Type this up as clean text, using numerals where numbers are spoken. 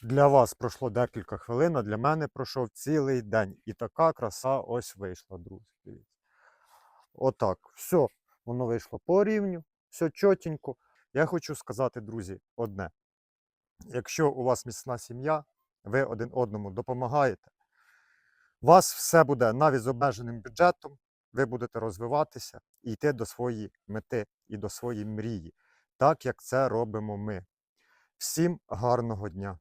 Для вас пройшло декілька хвилин, а для мене пройшов цілий день. І така краса ось вийшла, друзі. Дивіться. Отак. Все, воно вийшло по рівню, все чотенько. Я хочу сказати, друзі, одне. Якщо у вас міцна сім'я, ви один одному допомагаєте, у вас все буде навіть з обмеженим бюджетом, ви будете розвиватися і йти до своєї мети і до своєї мрії, так як це робимо ми. Всім гарного дня!